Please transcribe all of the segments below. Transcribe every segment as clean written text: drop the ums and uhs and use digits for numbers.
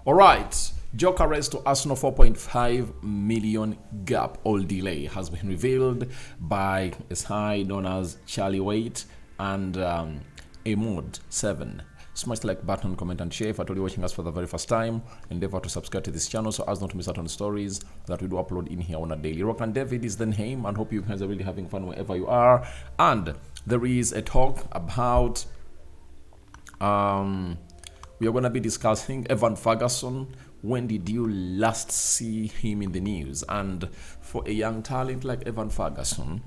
All right, Gyökeres to Arsenal 4.5 million gap or delay has been revealed by a side known as Charlie Waite and a mod 7. Smash the like button, comment and share. If you're watching us for the very first time, endeavor to subscribe to this channel so as not to miss out on stories that we do upload in here on a daily. Rokani David is the name, and hope you guys are really having fun wherever you are. And there is a talk about we are going to be discussing Evan Ferguson. When did you last see him in the news? And for a young talent like Evan Ferguson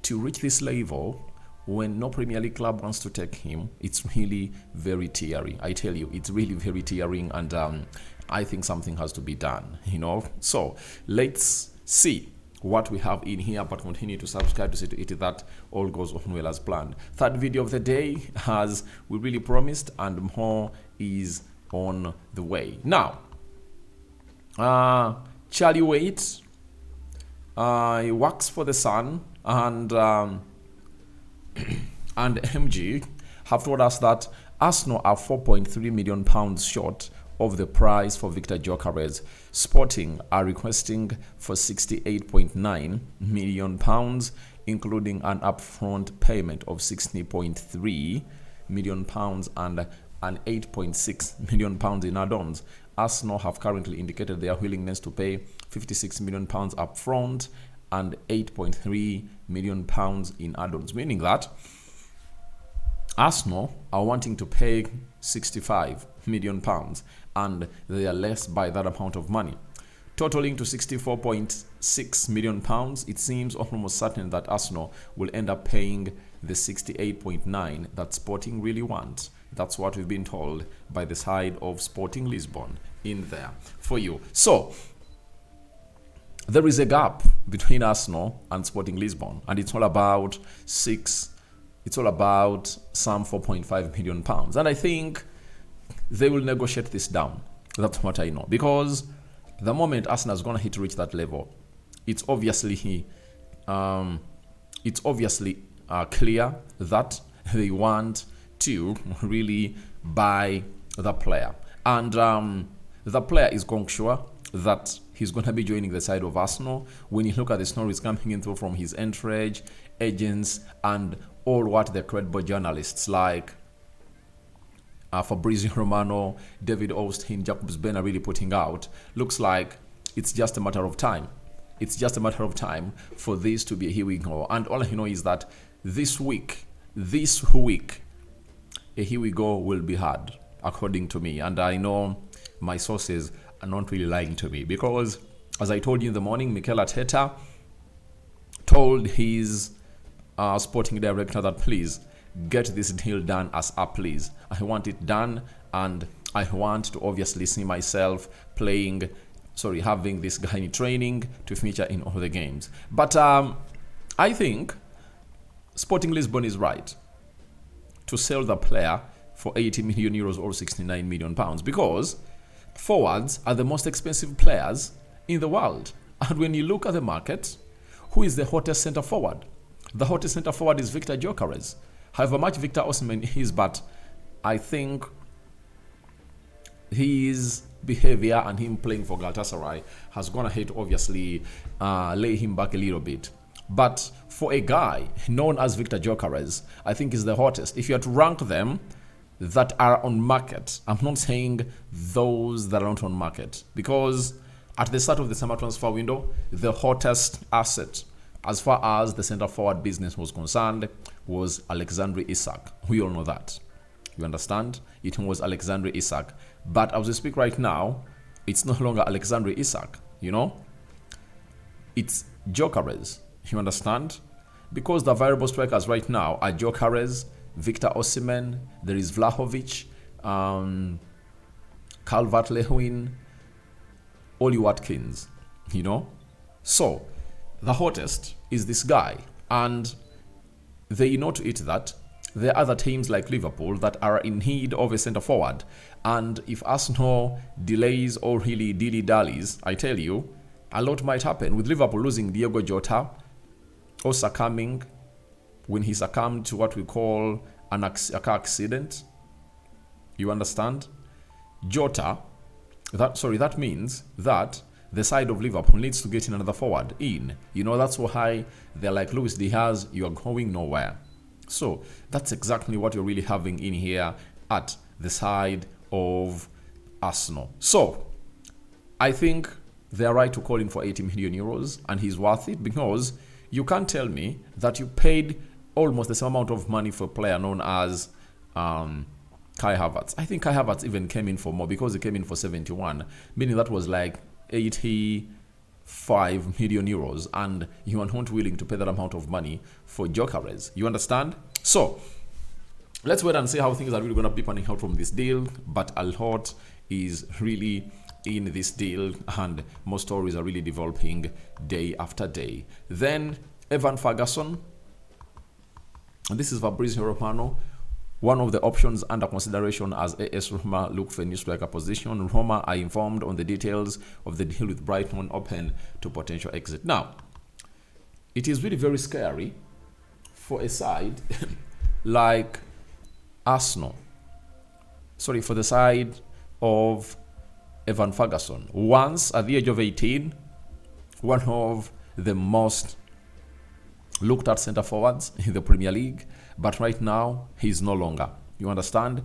to reach this level when no Premier League club wants to take him, it's really very teary. I tell you, it's really very tearing, and I think something has to be done, So let's see what we have in here, but continue to subscribe to see to it that all goes on well as planned. Third video of the day, as we really promised, and more is on the way. Now, Charlie Waite, he works for the Sun, and MG have told us that Arsenal are £4.3 million short of the price for Viktor Gyökeres. Sporting are requesting for £68.9 million, including an upfront payment of £60.3 million and an £8.6 million in add-ons. Arsenal have currently indicated their willingness to pay £56 million upfront and £8.3 million in add-ons, meaning that Arsenal are wanting to pay £65 million and they are less by that amount of money, totaling to £64.6 million. It seems almost certain that Arsenal will end up paying the 68.9 that Sporting really want. That's what we've been told by the side of Sporting Lisbon in there for you. So there is a gap between Arsenal and Sporting Lisbon, and it's all about some £4.5 million. And I think they will negotiate this down. That's what I know. Because the moment Arsenal is going to reach that level, it's obviously clear that they want to really buy the player. And the player is going sure that he's going to be joining the side of Arsenal. When you look at the stories coming in through from his entourage, agents, and all what the credible journalists like Fabrizio Romano, David Austin, Jacobs Ben are really putting out, looks like it's just a matter of time. It's just a matter of time for this to be a here we go. And all I know is that this week, a here we go will be had, according to me. And I know my sources are not really lying to me, because as I told you in the morning, Mikel Arteta told his sporting director that please get this deal done as a please. I want it done, and I want to obviously see myself having this guy in training to feature in all the games. But I think Sporting Lisbon is right to sell the player for 80 million euros or 69 million pounds, because forwards are the most expensive players in the world. And when you look at the market, who is the hottest center forward? The hottest center forward is Viktor Gyökeres. However much Victor Osimhen is, but I think his behavior and him playing for Galatasaray has gone ahead to obviously lay him back a little bit. But for a guy known as Viktor Gyökeres, I think is the hottest. If you had to rank them that are on market, I'm not saying those that are not on market, because at the start of the summer transfer window, the hottest asset as far as the center forward business was concerned was Alexandre Isak. We all know that. You understand? It was Alexandre Isak. But as we speak right now, it's no longer Alexandre Isak, It's Gyökeres. You understand? Because the variable strikers right now are Gyökeres, Victor Osimhen, there is Vlahovic, Calvert-Lewin, Oli Watkins, So the hottest is this guy, and they know to it that there are other teams like Liverpool that are in need of a centre forward, and if Arsenal delays or really dilly-dallies, I tell you, a lot might happen, with Liverpool losing Diogo Jota or succumbing when he succumbed to what we call a car accident. You understand? Jota That means that the side of Liverpool needs to get in another forward in. That's why they're like, Luis Diaz, you are going nowhere. So that's exactly what you're really having in here at the side of Arsenal. So I think they're right to call in for 80 million euros, and he's worth it, because you can't tell me that you paid almost the same amount of money for a player known as Kai Havertz. I think Kai Havertz even came in for more, because he came in for 71, meaning that was like 85 million euros, and you are not willing to pay that amount of money for Gyökeres. You understand? So let's wait and see how things are really going to be panning out from this deal. But a lot is really in this deal, and more stories are really developing day after day. Then Evan Ferguson, and this is Fabrizio Romano, one of the options under consideration as AS Roma look for a new striker position. Roma are informed on the details of the deal with Brighton, open to potential exit. Now, it is really very scary for a side like Arsenal. Sorry, for the side of Evan Ferguson. Once at the age of 18, one of the most looked at centre forwards in the Premier League, but right now he's no longer. You understand?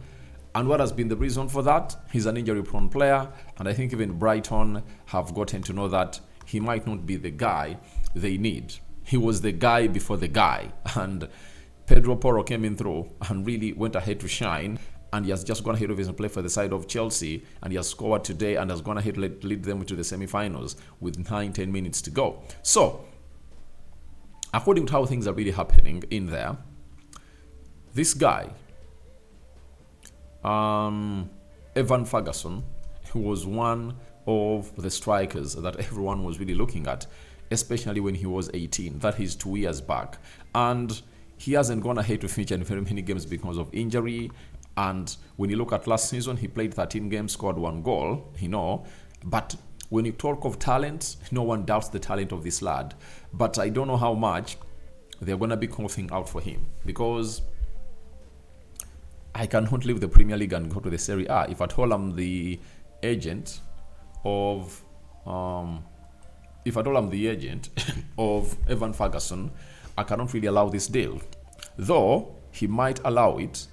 And what has been the reason for that? He's an injury-prone player, and I think even Brighton have gotten to know that he might not be the guy they need. He was the guy before the guy, and Pedro Porro came in through and really went ahead to shine, and he has just gone ahead of his play for the side of Chelsea, and he has scored today and has gone ahead to lead them to the semi-finals with 9-10 minutes to go. So, according to how things are really happening in there, this guy, Evan Ferguson, who was one of the strikers that everyone was really looking at, especially when he was 18. That is 2 years back. And he hasn't gone ahead to feature in very many games because of injury. And when you look at last season, he played 13 games, scored 1 goal, But when you talk of talent, no one doubts the talent of this lad. But I don't know how much they're going to be coughing out for him, because I cannot leave the Premier League and go to the Serie A. If at all I'm the agent of of Evan Ferguson, I cannot really allow this deal. Though he might allow it,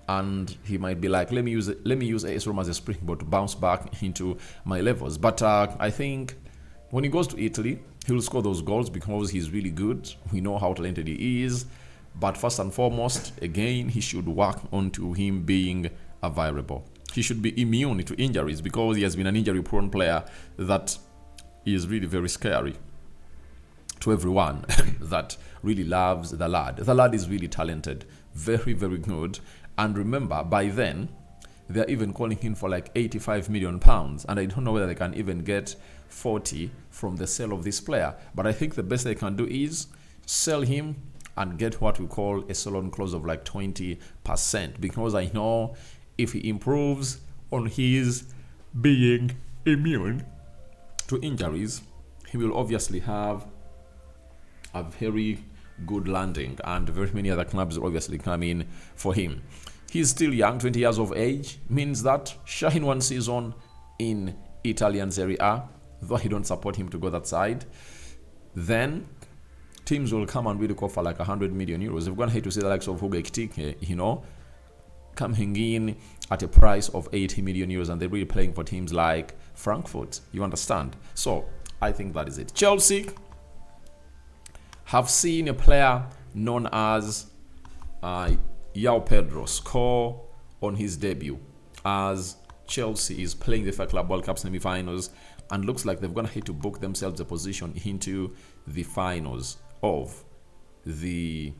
and he might be like, let me use AS Roma as a springboard to bounce back into my levels. But I think when he goes to Italy, he'll score those goals because he's really good. We know how talented he is. But first and foremost, again, he should work onto him being a variable. He should be immune to injuries, because he has been an injury-prone player that is really very scary to everyone that really loves the lad. The lad is really talented, very, very good. And remember, by then, they're even calling him for like £85 million. And I don't know whether they can even get 40 from the sale of this player. But I think the best they can do is sell him and get what we call a sell-on clause of like 20%. Because I know if he improves on his being immune to injuries, he will obviously have a very good landing, and very many other clubs will obviously come in for him. He's still young, 20 years of age, means that shine one season in Italian Serie A, though I don't support him to go that side, then teams will come and really call for like 100 million euros. They've gone ahead to see the likes of Gyokeres, coming in at a price of 80 million euros, and they're really playing for teams like Frankfurt. You understand? So I think that is it. Chelsea have seen a player known as João Pedro score on his debut as Chelsea is playing the FIFA Club World Cup semi-finals, and looks like they've gone ahead to book themselves a position into the finals of the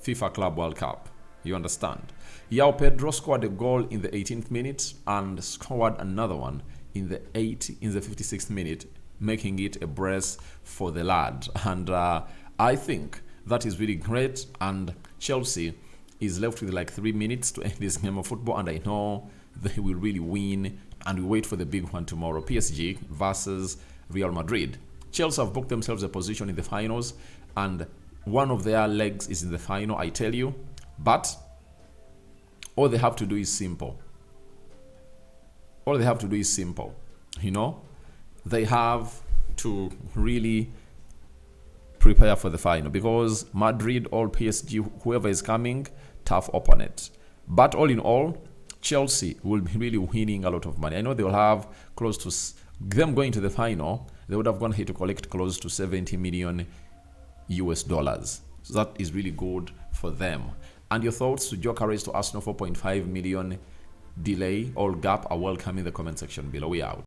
FIFA Club World Cup. You understand? João Pedro scored a goal in the 18th minute and scored another one in the 56th minute, making it a brace for the lad. And I think that is really great. And Chelsea is left with like 3 minutes to end this game of football, and I know they will really win. And we wait for the big one tomorrow, PSG versus Real Madrid. Chelsea have booked themselves a position in the finals, and one of their legs is in the final, I tell you. But all they have to do is simple. all they have to do is simple. They have to really prepare for the final, because Madrid or PSG, whoever is coming, tough opponent. But all in all, Chelsea will be really winning a lot of money. I know they will have close to them going to the final. They would have gone here to collect close to 70 million US dollars. So that is really good for them. And your thoughts to Gyökeres to Arsenal 4.5 million delay or gap are welcome in the comment section below. We out.